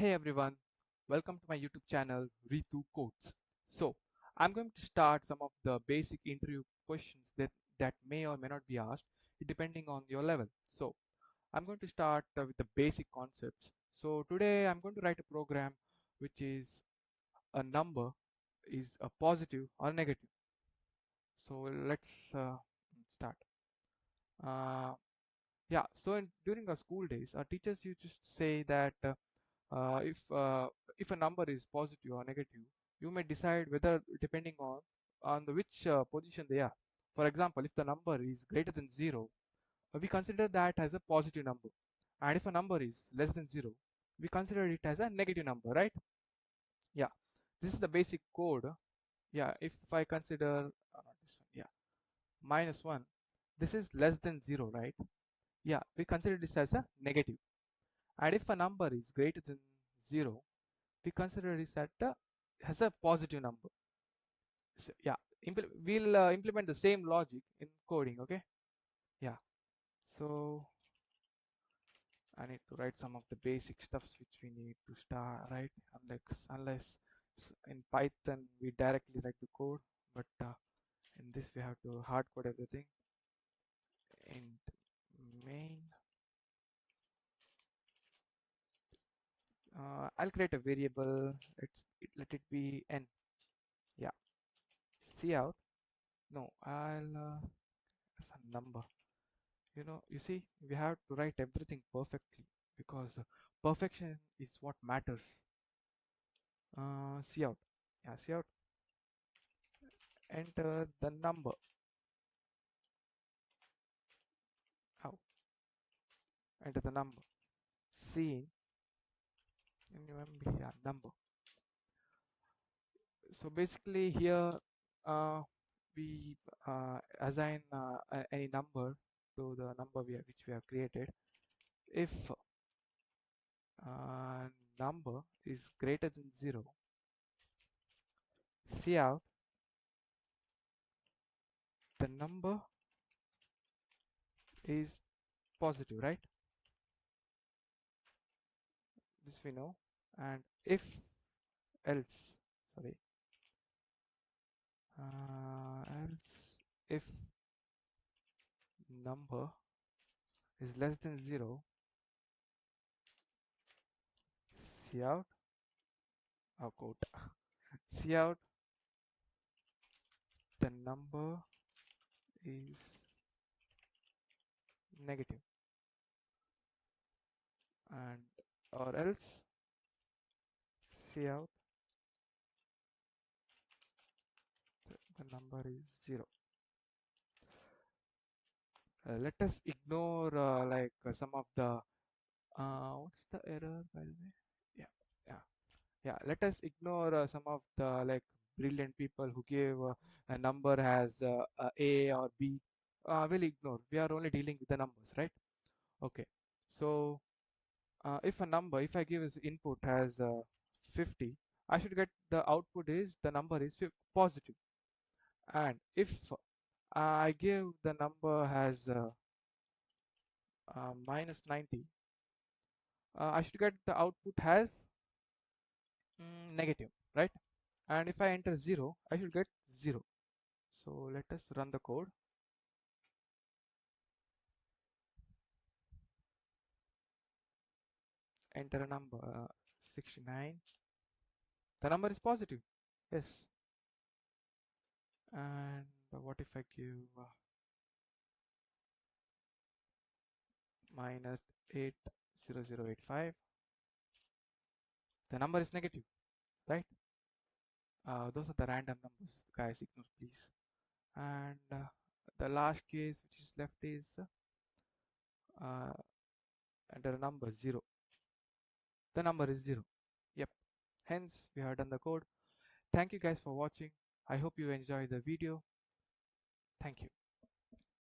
Hey everyone, welcome to my YouTube channel Ritu Codes. So, I'm going to start some of the basic interview questions that may or may not be asked depending on your level. So, I'm going to start with the basic concepts. So, today I'm going to write a program which is a number is a positive or negative. So, let's start. Uh, yeah, so during our school days, our teachers used to say that uh, if uh, if a number is positive or negative, you may decide whether depending on the which position they are. For example, if the number is greater than 0, we consider that as a positive number, and if a number is less than 0, we consider it as a negative number, right? Yeah, this is the basic code. Yeah, if I consider not this one, yeah, -1, this is less than 0, right? Yeah, we consider this as a negative. And if a number is greater than 0, we consider this as a positive number. So, yeah, we'll implement the same logic in coding, okay? Yeah, so I need to write some of the basic stuffs which we need to start, right? Unless in Python we directly write the code, but in this we have to hard code everything. In main, I'll create a variable. Let it be n. Yeah, see out. No, I'll as a number. You see, we have to write everything perfectly because perfection is what matters. See out. Yeah, see out. Enter the number. How? Enter the number. See in memory, yeah, number. So basically here we assign any number to the number which we have created. If uh, number is greater than 0, see out the number is positive, right? This we know. And if else, sorry, else if number is less than 0, see out, oh quote, see out the number is negative, and or else see out the number is 0. Let us ignore some of the what's the error by the way? Yeah, yeah, yeah. Let us ignore some of the brilliant people who gave a number as A or B. We'll ignore. We are only dealing with the numbers, right? Okay. So if I give as input as 50, I should get the output is the number is positive. And if I give the number as -90, I should get the output as negative, right? And if I enter 0, I should get 0. So let us run the code. Enter a number 69. The number is positive. Yes. And what if I give -80085? The number is negative, right? Those are the random numbers, guys. Ignore please. And the last case which is left is uh, enter a number 0. The number is 0. Yep. Hence, we have done the code. Thank you guys for watching. I hope you enjoy the video. Thank you.